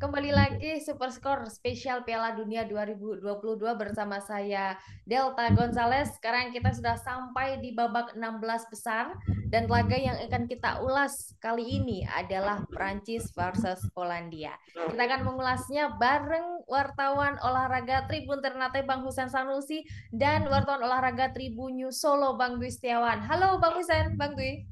kembali lagi Super Score spesial Piala Dunia 2022 bersama saya Delta Gonzalez. Sekarang kita sudah sampai di babak 16 besar dan laga yang akan kita ulas kali ini adalah Prancis versus Polandia. Kita akan mengulasnya bareng wartawan olahraga Tribun Ternate Bang Husen Sanusi dan wartawan olahraga Tribun News Solo Bang Dwi Setiawan. Halo Bang Husen, Bang Dwi.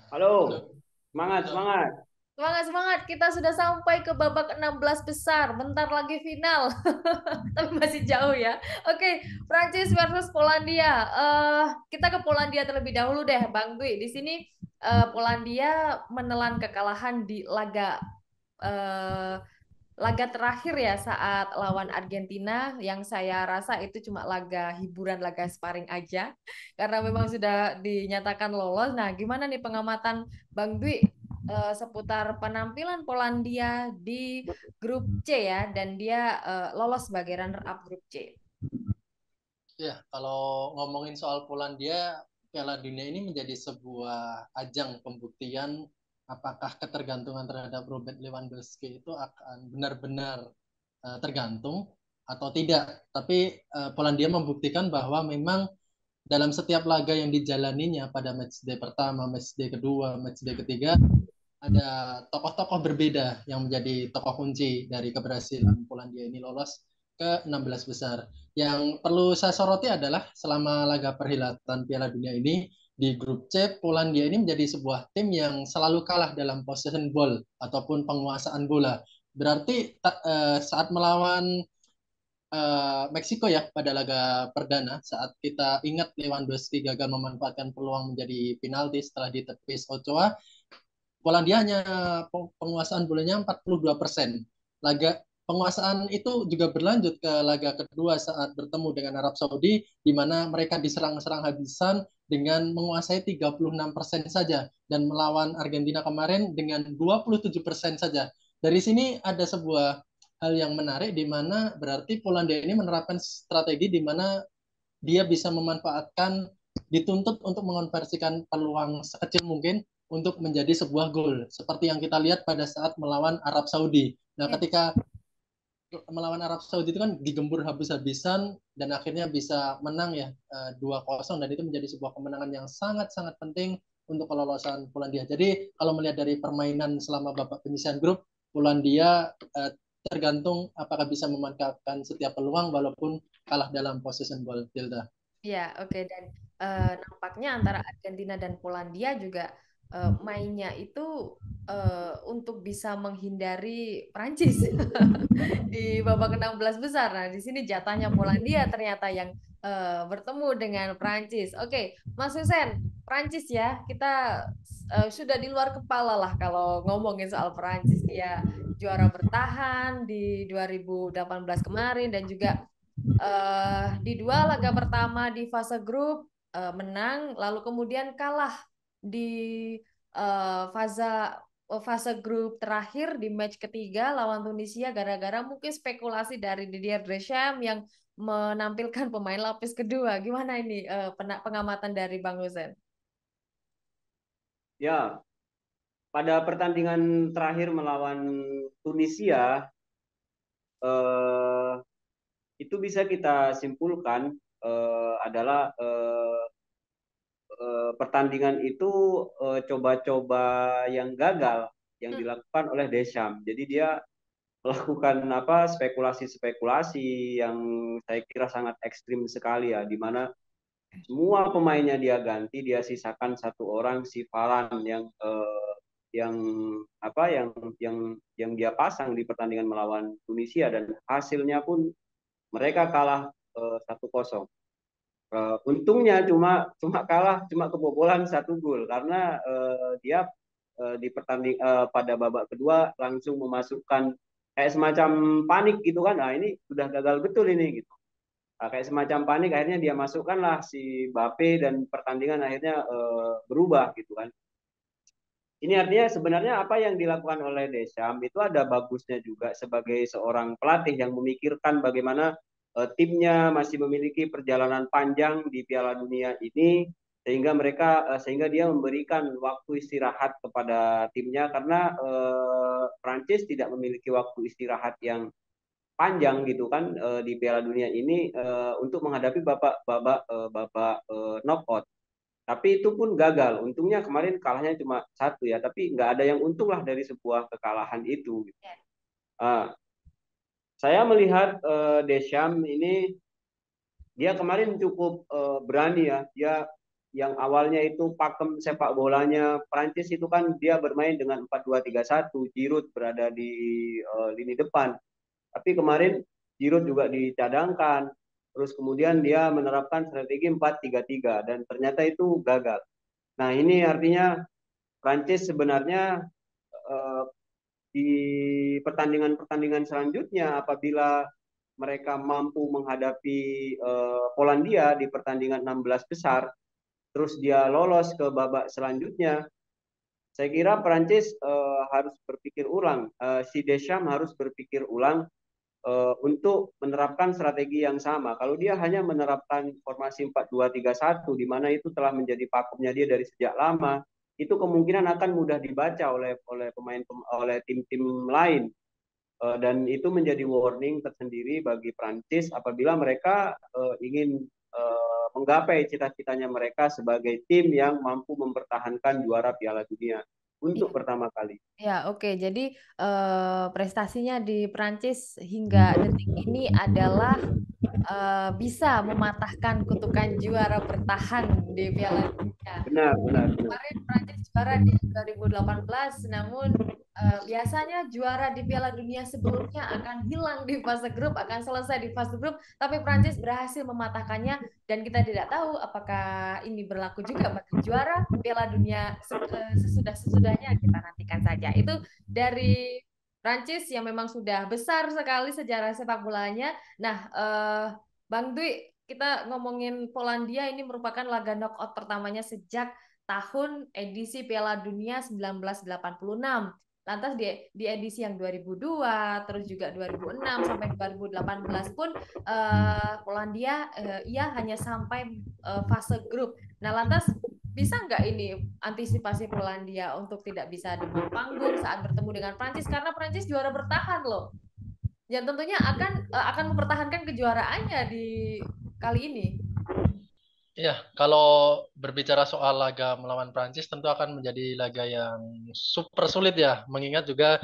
Halo, semangat, semangat. Semangat, semangat. Kita sudah sampai ke babak 16 besar. Bentar lagi final. Tapi masih jauh ya. Oke, Prancis versus Polandia. Kita ke Polandia terlebih dahulu deh, Bang Dwi. Di sini Polandia menelan kekalahan di eh, laga terakhir ya saat lawan Argentina yang saya rasa itu cuma laga hiburan, laga sparring aja karena memang sudah dinyatakan lolos. Nah, gimana nih pengamatan Bang Dwi seputar penampilan Polandia di grup C ya dan dia lolos sebagai runner up grup C. Ya, kalau ngomongin soal Polandia, Piala Dunia ini menjadi sebuah ajang pembuktian apakah ketergantungan terhadap Robert Lewandowski itu akan benar-benar tergantung atau tidak. Tapi Polandia membuktikan bahwa memang dalam setiap laga yang dijalaninya pada matchday pertama, matchday kedua, matchday ketiga, ada tokoh-tokoh berbeda yang menjadi tokoh kunci dari keberhasilan Polandia ini lolos ke 16 besar. Yang perlu saya soroti adalah selama laga perhelatan Piala Dunia ini di grup C, Polandia ini menjadi sebuah tim yang selalu kalah dalam possession ball ataupun penguasaan bola. Berarti saat melawan Meksiko ya pada laga perdana saat kita ingat Lewandowski gagal memanfaatkan peluang menjadi penalti setelah ditepis Ochoa. Polandia hanya penguasaan bolanya 42%. Laga penguasaan itu juga berlanjut ke laga kedua saat bertemu dengan Arab Saudi, di mana mereka diserang-serang habisan dengan menguasai 36% saja, dan melawan Argentina kemarin dengan 27% saja. Dari sini ada sebuah hal yang menarik, di mana berarti Polandia ini menerapkan strategi di mana dia bisa memanfaatkan, dituntut untuk mengonversikan peluang sekecil mungkin untuk menjadi sebuah gol seperti yang kita lihat pada saat melawan Arab Saudi. Nah, Ya. ketika melawan Arab Saudi itu kan digembur habis-habisan dan akhirnya bisa menang ya 2-0, dan itu menjadi sebuah kemenangan yang sangat-sangat penting untuk kelolosan Polandia. Jadi kalau melihat dari permainan selama babak penyisihan grup, Polandia tergantung apakah bisa memanfaatkan setiap peluang walaupun kalah dalam possession ball, Tilda. Ya, oke. Dan nampaknya antara Argentina dan Polandia juga mainnya itu untuk bisa menghindari Prancis di babak 16 besar. Nah, di sini jatahnya Polandia ternyata yang bertemu dengan Prancis. Oke, Mas Husen, Prancis ya, kita sudah di luar kepala lah kalau ngomongin soal Prancis. Dia juara bertahan di 2018 kemarin dan juga di dua laga pertama di fase grup menang, lalu kemudian kalah di fase fase grup terakhir di match ketiga lawan Tunisia gara-gara mungkin spekulasi dari Didier Deschamps yang menampilkan pemain lapis kedua. Gimana ini pengamatan dari Bang Husen? Ya, pada pertandingan terakhir melawan Tunisia, eh, itu bisa kita simpulkan adalah pertandingan itu coba-coba yang gagal yang Hmm. dilakukan oleh Deschamps. Jadi dia melakukan apa spekulasi-spekulasi yang saya kira sangat ekstrim sekali ya, di mana semua pemainnya dia ganti, dia sisakan satu orang si Varane yang apa yang dia pasang di pertandingan melawan Tunisia, dan hasilnya pun mereka kalah 1-0. Untungnya cuma kalah, cuma kebobolan satu gol karena dia di pada babak kedua langsung memasukkan kayak semacam panik gitu kan. Nah, ini sudah gagal betul ini gitu. Nah, kayak semacam panik, akhirnya dia masukkanlah si Mbappe dan pertandingan akhirnya berubah gitu kan. Ini artinya sebenarnya apa yang dilakukan oleh Deschamps itu ada bagusnya juga sebagai seorang pelatih yang memikirkan bagaimana timnya masih memiliki perjalanan panjang di Piala Dunia ini, sehingga dia memberikan waktu istirahat kepada timnya karena Prancis tidak memiliki waktu istirahat yang panjang gitu kan di Piala Dunia ini untuk menghadapi babak babak babak knockout. Tapi itu pun gagal. Untungnya kemarin kalahnya cuma satu ya, tapi nggak ada yang untung lah dari sebuah kekalahan itu. Uh, saya melihat Deschamps ini dia kemarin cukup berani ya. Dia yang awalnya itu pakem sepak bolanya Prancis itu kan dia bermain dengan 4-2-3-1, Giroud berada di lini depan. Tapi kemarin Giroud juga dicadangkan. Terus kemudian dia menerapkan strategi 4-3-3 dan ternyata itu gagal. Nah, ini artinya Prancis sebenarnya di pertandingan-pertandingan selanjutnya apabila mereka mampu menghadapi Polandia di pertandingan 16 besar, terus dia lolos ke babak selanjutnya, saya kira Prancis harus berpikir ulang, si Deschamps harus berpikir ulang untuk menerapkan strategi yang sama. Kalau dia hanya menerapkan formasi 4-2-3-1 di mana itu telah menjadi pakemnya dia dari sejak lama, itu kemungkinan akan mudah dibaca oleh tim-tim lain. Dan itu menjadi warning tersendiri bagi Prancis apabila mereka ingin menggapai cita-citanya mereka sebagai tim yang mampu mempertahankan juara Piala Dunia untuk pertama kali. Ya, oke. Jadi prestasinya di Prancis hingga detik ini adalah bisa mematahkan kutukan juara bertahan di Piala Dunia. Benar. Kemarin Prancis juara di 2018, namun biasanya juara di Piala Dunia sebelumnya akan hilang di fase grup, akan selesai di fase grup, tapi Prancis berhasil mematahkannya dan kita tidak tahu apakah ini berlaku juga bagi juara Piala Dunia sesudah-sesudahnya, kita nantikan saja. Itu dari Prancis yang memang sudah besar sekali sejarah sepak bolanya. Nah, Bang Dwi, kita ngomongin Polandia ini merupakan laga knockout pertamanya sejak tahun edisi Piala Dunia 1986. Lantas di edisi yang 2002, terus juga 2006 sampai 2018 pun Polandia ia hanya sampai fase grup. Nah, lantas bisa nggak ini antisipasi Polandia untuk tidak bisa demam panggung saat bertemu dengan Prancis karena Prancis juara bertahan loh. Yang tentunya akan mempertahankan kejuaraannya di kali ini. Ya, kalau berbicara soal laga melawan Prancis tentu akan menjadi laga yang super sulit ya, mengingat juga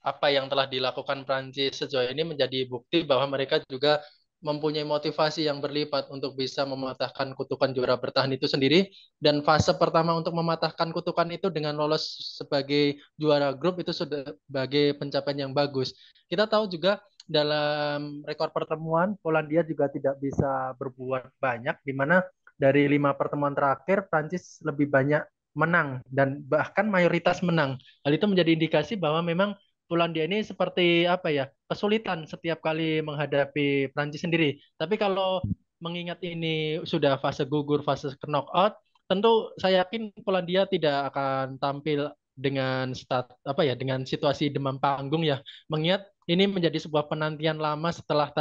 apa yang telah dilakukan Prancis sejauh ini menjadi bukti bahwa mereka juga mempunyai motivasi yang berlipat untuk bisa mematahkan kutukan juara bertahan itu sendiri. Dan fase pertama untuk mematahkan kutukan itu dengan lolos sebagai juara grup itu sudah sebagai pencapaian yang bagus. Kita tahu juga dalam rekor pertemuan Polandia juga tidak bisa berbuat banyak, di mana dari 5 pertemuan terakhir Prancis lebih banyak menang dan bahkan mayoritas menang. Hal itu menjadi indikasi bahwa memang Polandia ini seperti apa ya, kesulitan setiap kali menghadapi Prancis sendiri. Tapi kalau mengingat ini sudah fase gugur, fase knockout, tentu saya yakin Polandia tidak akan tampil dengan dengan situasi demam panggung ya. Mengingat ini menjadi sebuah penantian lama setelah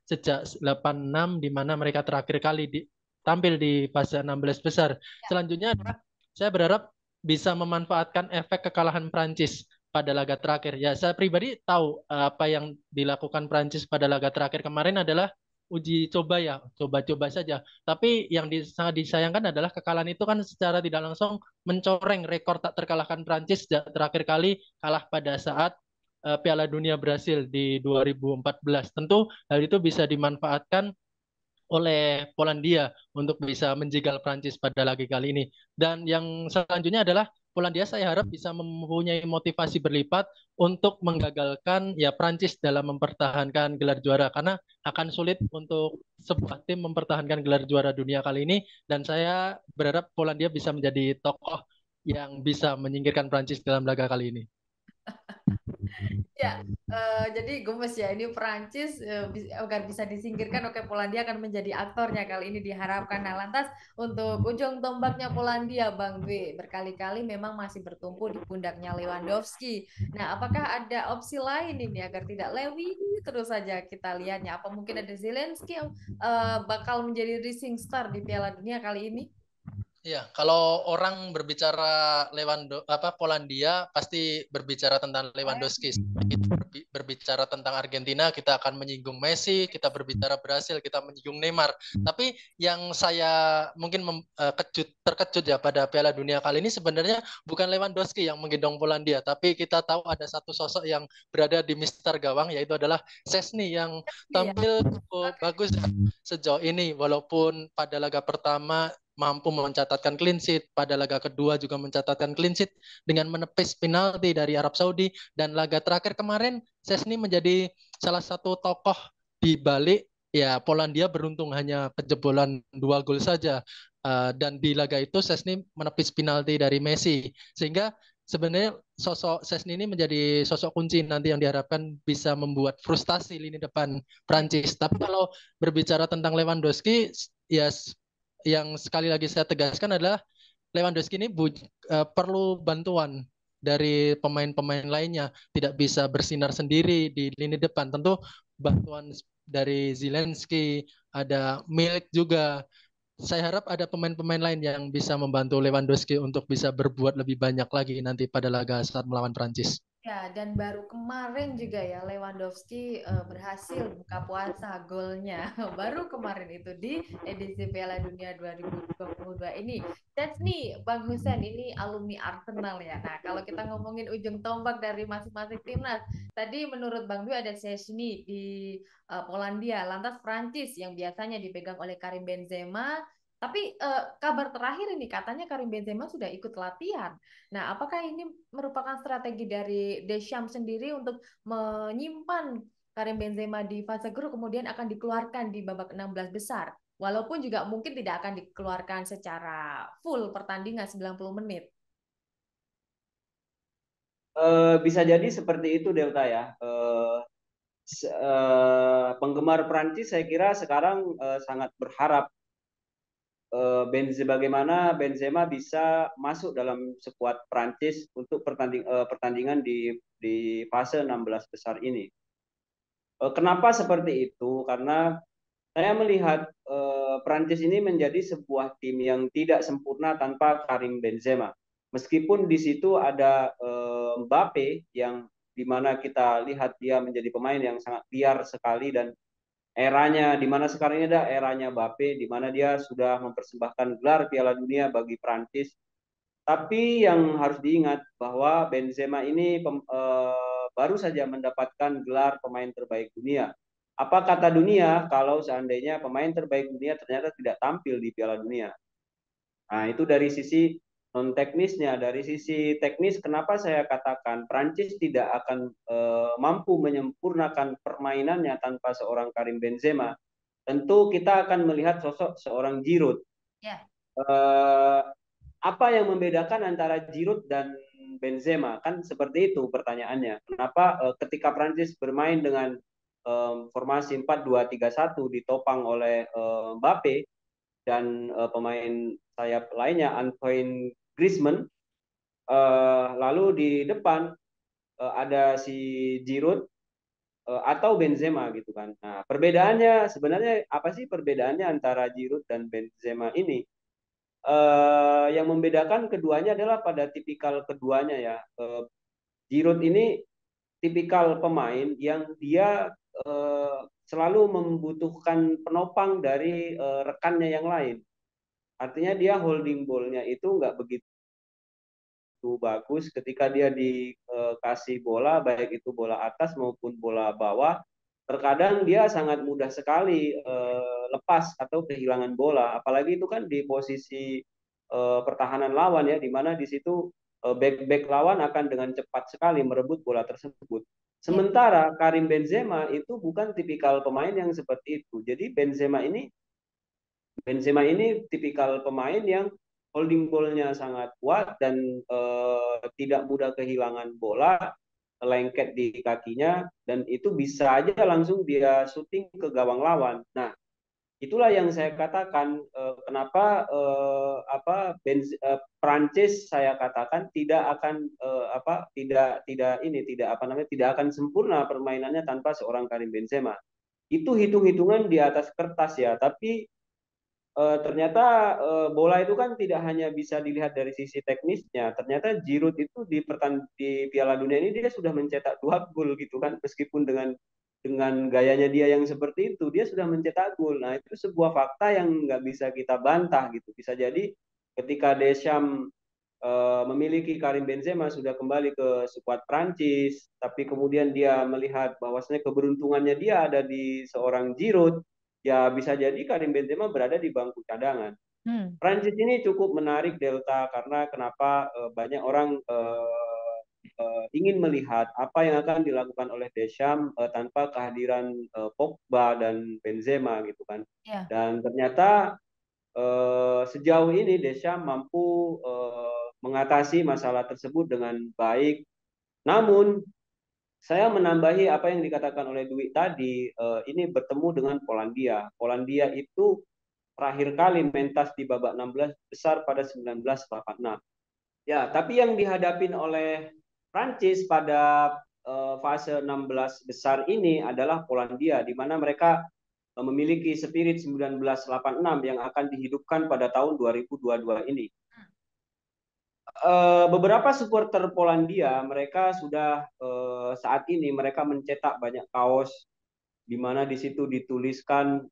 sejak 86 di mana mereka terakhir kali tampil di fase 16 besar. Selanjutnya adalah saya berharap bisa memanfaatkan efek kekalahan Prancis pada laga terakhir. Ya, saya pribadi tahu apa yang dilakukan Prancis pada laga terakhir kemarin adalah uji coba ya, coba-coba saja. Tapi yang sangat disayangkan adalah kekalahan itu kan secara tidak langsung mencoreng rekor tak terkalahkan Prancis terakhir kali kalah pada saat Piala Dunia Brasil di 2014. Tentu hal itu bisa dimanfaatkan oleh Polandia untuk bisa menjegal Prancis pada laga kali ini. Dan yang selanjutnya adalah Polandia saya harap bisa mempunyai motivasi berlipat untuk menggagalkan ya Prancis dalam mempertahankan gelar juara karena akan sulit untuk sebuah tim mempertahankan gelar juara dunia kali ini dan saya berharap Polandia bisa menjadi tokoh yang bisa menyingkirkan Prancis dalam laga kali ini. Ya, jadi gemes ya ini Perancis agar bisa disingkirkan. Oke, Polandia akan menjadi aktornya kali ini diharapkan. Nah, lantas untuk ujung tombaknya Polandia, Bang B, berkali-kali memang masih bertumpu di pundaknya Lewandowski. Nah, apakah ada opsi lain ini agar tidak Lewi terus saja kita lihatnya? Apa mungkin ada Zelensky yang bakal menjadi rising star di Piala Dunia kali ini? Ya, kalau orang berbicara Polandia pasti berbicara tentang Lewandowski. Kita berbicara tentang Argentina, kita akan menyinggung Messi, kita berbicara Brasil, kita menyinggung Neymar. Tapi yang saya mungkin terkejut ya pada Piala Dunia kali ini sebenarnya bukan Lewandowski yang menggendong Polandia, tapi kita tahu ada satu sosok yang berada di Mister Gawang, yaitu adalah Szczęsny yang Iya. tampil cukup bagus sejauh ini, walaupun pada laga pertama mampu mencatatkan clean sheet, pada laga kedua juga mencatatkan clean sheet dengan menepis penalti dari Arab Saudi, dan laga terakhir kemarin Szczęsny menjadi salah satu tokoh di balik ya Polandia beruntung hanya kejebolan 2 gol saja. Dan di laga itu Szczęsny menepis penalti dari Messi, sehingga sebenarnya sosok Szczęsny ini menjadi sosok kunci nanti yang diharapkan bisa membuat frustasi lini depan Prancis. Tapi kalau berbicara tentang Lewandowski, ya yang sekali lagi saya tegaskan adalah Lewandowski ini perlu bantuan dari pemain-pemain lainnya, tidak bisa bersinar sendiri di lini depan. Tentu bantuan dari Zelensky, ada Milik juga. Saya harap ada pemain-pemain lain yang bisa membantu Lewandowski untuk bisa berbuat lebih banyak lagi nanti pada laga saat melawan Prancis. Ya, dan baru kemarin juga ya Lewandowski berhasil buka puasa golnya. Baru kemarin itu di edisi Piala Dunia 2022 ini. That's nih, Bang Husen, ini alumni Arsenal ya. Nah, kalau kita ngomongin ujung tombak dari masing-masing timnas, tadi menurut Bang Dwi ada Szczęsny di Polandia, lantas Prancis yang biasanya dipegang oleh Karim Benzema. Tapi kabar terakhir ini katanya Karim Benzema sudah ikut latihan. Nah, apakah ini merupakan strategi dari Deschamps sendiri untuk menyimpan Karim Benzema di fase grup kemudian akan dikeluarkan di babak 16 besar? Walaupun juga mungkin tidak akan dikeluarkan secara full pertandingan 90 menit. Bisa jadi seperti itu Delta ya. Penggemar Prancis saya kira sekarang sangat berharap bagaimana Benzema bisa masuk dalam skuad Prancis untuk pertandingan di fase 16 besar ini. Kenapa seperti itu? Karena saya melihat Prancis ini menjadi sebuah tim yang tidak sempurna tanpa Karim Benzema. Meskipun di situ ada Mbappe yang dimana kita lihat dia menjadi pemain yang sangat liar sekali, dan eranya di mana sekarang ini ada eranya Mbappe di mana dia sudah mempersembahkan gelar Piala Dunia bagi Prancis. Tapi yang harus diingat bahwa Benzema ini baru saja mendapatkan gelar pemain terbaik dunia. Apa kata dunia kalau seandainya pemain terbaik dunia ternyata tidak tampil di Piala Dunia? Nah, itu dari sisi non teknisnya. Dari sisi teknis, kenapa saya katakan Prancis tidak akan mampu menyempurnakan permainannya tanpa seorang Karim Benzema? Tentu kita akan melihat sosok seorang Giroud. Ya. Apa yang membedakan antara Giroud dan Benzema? Kan seperti itu pertanyaannya. Kenapa ketika Prancis bermain dengan formasi 4-2-3-1 ditopang oleh Mbappe dan pemain sayap lainnya Antoine Griezmann, lalu di depan ada si Giroud atau Benzema gitu kan. Nah, perbedaannya sebenarnya apa sih perbedaannya antara Giroud dan Benzema ini? Yang membedakan keduanya adalah pada tipikal keduanya ya. Giroud ini tipikal pemain yang dia selalu membutuhkan penopang dari rekannya yang lain. Artinya dia holding ball-nya itu nggak begitu bagus ketika dia dikasih bola, baik itu bola atas maupun bola bawah. Terkadang dia sangat mudah sekali lepas atau kehilangan bola. Apalagi itu kan di posisi pertahanan lawan ya, di mana di situ back lawan akan dengan cepat sekali merebut bola tersebut. Sementara Karim Benzema itu bukan tipikal pemain yang seperti itu. Jadi Benzema ini tipikal pemain yang holding ball-nya sangat kuat dan tidak mudah kehilangan bola. lengket di kakinya dan itu bisa aja langsung dia syuting ke gawang lawan. Nah, itulah yang saya katakan kenapa Prancis saya katakan tidak akan tidak apa namanya tidak akan sempurna permainannya tanpa seorang Karim Benzema. Itu hitung-hitungan di atas kertas ya, tapi ternyata bola itu kan tidak hanya bisa dilihat dari sisi teknisnya. Ternyata Giroud itu di Piala Dunia ini dia sudah mencetak 2 gol gitu kan, meskipun dengan gayanya dia yang seperti itu, dia sudah mencetak gol. Nah, itu sebuah fakta yang nggak bisa kita bantah gitu. Bisa jadi ketika Deschamps memiliki Karim Benzema sudah kembali ke skuad Prancis, tapi kemudian dia melihat bahwasanya keberuntungannya dia ada di seorang Giroud, ya bisa jadi Karim Benzema berada di bangku cadangan. Prancis ini cukup menarik Delta karena kenapa banyak orang ingin melihat apa yang akan dilakukan oleh Deschamps tanpa kehadiran Pogba dan Benzema gitu kan. Ya. Dan ternyata sejauh ini Deschamps mampu mengatasi masalah tersebut dengan baik. Namun saya menambahi apa yang dikatakan oleh Dwi tadi, ini bertemu dengan Polandia. Polandia itu terakhir kali mentas di babak 16 besar pada 1986. Ya, tapi yang dihadapin oleh Prancis pada fase 16 besar ini adalah Polandia, di mana mereka memiliki spirit 1986 yang akan dihidupkan pada tahun 2022 ini. Beberapa supporter Polandia mereka sudah saat ini mereka mencetak banyak kaos di mana di situ dituliskan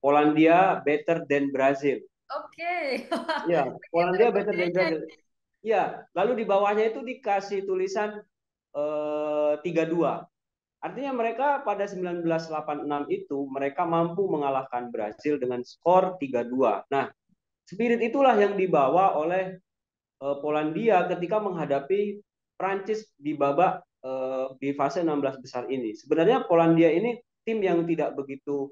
Polandia better than Brazil. Oke. Ya, Polandia better than Berbunyinya. Brazil. Ya, lalu di bawahnya itu dikasih tulisan 3-2. Artinya mereka pada 1986 itu mereka mampu mengalahkan Brazil dengan skor 3-2. Nah, spirit itulah yang dibawa oleh Polandia ketika menghadapi Prancis di babak di fase 16 besar ini. Sebenarnya Polandia ini tim yang tidak begitu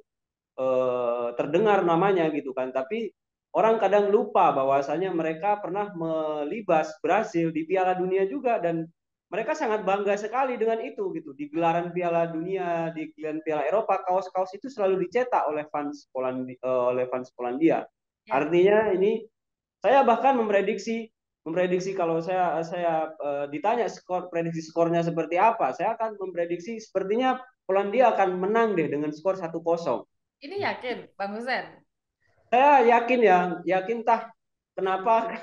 terdengar namanya gitu kan, tapi orang kadang lupa bahwasanya mereka pernah melibas Brasil di Piala Dunia juga dan mereka sangat bangga sekali dengan itu gitu. Di gelaran Piala Dunia, di gelaran Piala Eropa, kaos-kaos itu selalu dicetak oleh fans Polandia. Ya. Artinya ini saya bahkan memprediksi kalau saya ditanya prediksi skornya seperti apa, saya akan memprediksi sepertinya Polandia akan menang deh dengan skor 1-0. Ini yakin, Bang Husen? Saya yakin ya, yakin tah. Kenapa?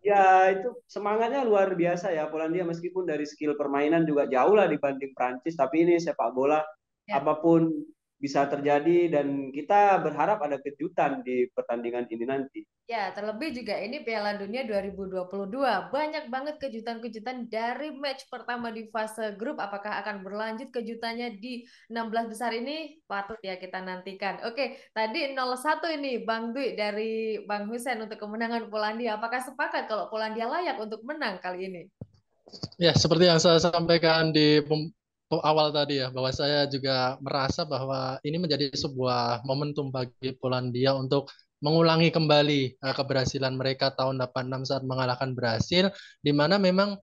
Ya itu semangatnya luar biasa ya Polandia, meskipun dari skill permainan juga jauh lah dibanding Prancis, tapi ini sepak bola Ya. apapun bisa terjadi dan kita berharap ada kejutan di pertandingan ini nanti. Ya, terlebih juga ini Piala Dunia 2022. Banyak banget kejutan-kejutan dari match pertama di fase grup. Apakah akan berlanjut kejutannya di 16 besar ini? Patut ya kita nantikan. Oke, tadi 0-1 ini Bang Dwi dari Bang Husen untuk kemenangan Polandia. Apakah sepakat kalau Polandia layak untuk menang kali ini? Ya, seperti yang saya sampaikan di awal tadi ya, bahwa saya juga merasa bahwa ini menjadi sebuah momentum bagi Polandia untuk mengulangi kembali keberhasilan mereka tahun 86 saat mengalahkan Brasil, di mana memang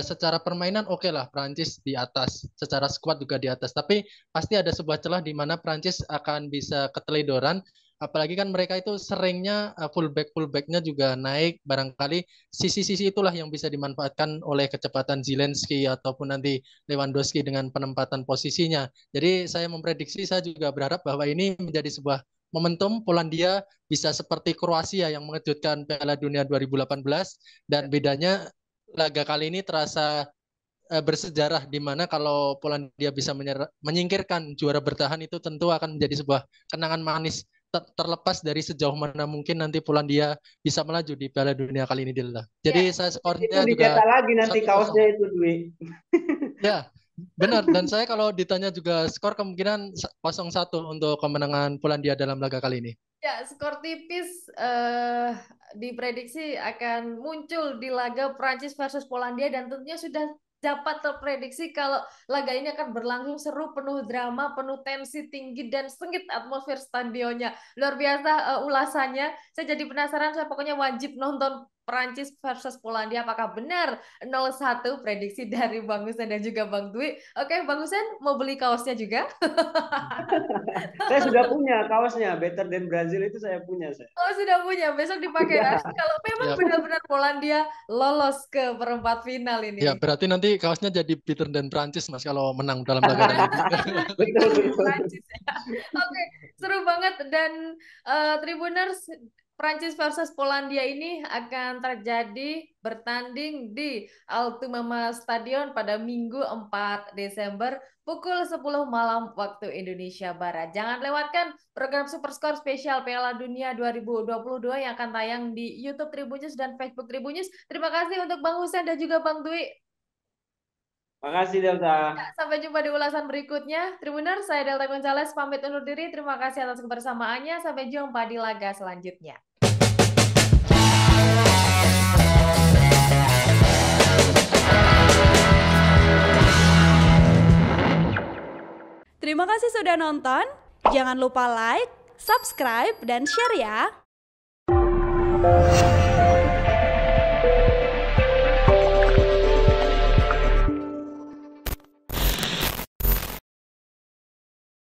secara permainan oke lah Prancis di atas, secara skuad juga di atas, tapi pasti ada sebuah celah di mana Prancis akan bisa keteledoran. Apalagi kan mereka itu seringnya fullbacknya juga naik, barangkali sisi-sisi itulah yang bisa dimanfaatkan oleh kecepatan Zelensky ataupun nanti Lewandowski dengan penempatan posisinya. Jadi saya memprediksi, saya juga berharap bahwa ini menjadi sebuah momentum Polandia bisa seperti Kroasia yang mengejutkan Piala Dunia 2018, dan bedanya laga kali ini terasa bersejarah, di mana kalau Polandia bisa menyingkirkan juara bertahan itu tentu akan menjadi sebuah kenangan manis, terlepas dari sejauh mana mungkin nanti Polandia bisa melaju di Piala Dunia kali ini, Dilda. Jadi Ya. saya Itu skornya dicetak juga lagi nanti 1-0. kaosnya itu Dwi. Ya, benar. Dan saya kalau ditanya juga skor, kemungkinan 0-1 untuk kemenangan Polandia dalam laga kali ini. Ya, skor tipis diprediksi akan muncul di laga Prancis versus Polandia dan tentunya sudah dapat terprediksi kalau laga ini akan berlangsung seru, penuh drama, penuh tensi tinggi dan sengit atmosfer stadionnya. Luar biasa ulasannya. Saya jadi penasaran, saya pokoknya wajib nonton Prancis versus Polandia. Apakah benar 0-1 prediksi dari Bang Husen dan juga Bang Dwi? Oke, Bang Husen mau beli kaosnya juga? Saya sudah punya kaosnya, Better Than Brazil itu saya punya. Oh, sudah punya. Besok dipakai ya. Kalau memang Ya, benar-benar Polandia lolos ke perempat final ya ini. berarti nanti kaosnya jadi Peter dan Prancis Mas kalau menang dalam laga nanti. Betul. Prancis ya. Oke, seru banget dan Tribuners Prancis versus Polandia ini akan terjadi bertanding di Altumama Stadion pada Minggu 4 Desember pukul 10 malam waktu Indonesia Barat. Jangan lewatkan program Superscore spesial Piala Dunia 2022 yang akan tayang di YouTube Tribunnews dan Facebook Tribunnews. Terima kasih untuk Bang Husen dan juga Bang Dwi. Makasih Delta. Sampai jumpa di ulasan berikutnya. Tribuner, saya Delta Gonzales pamit undur diri. Terima kasih atas kebersamaannya. Sampai jumpa di laga selanjutnya. Terima kasih sudah nonton. Jangan lupa like, subscribe, dan share ya.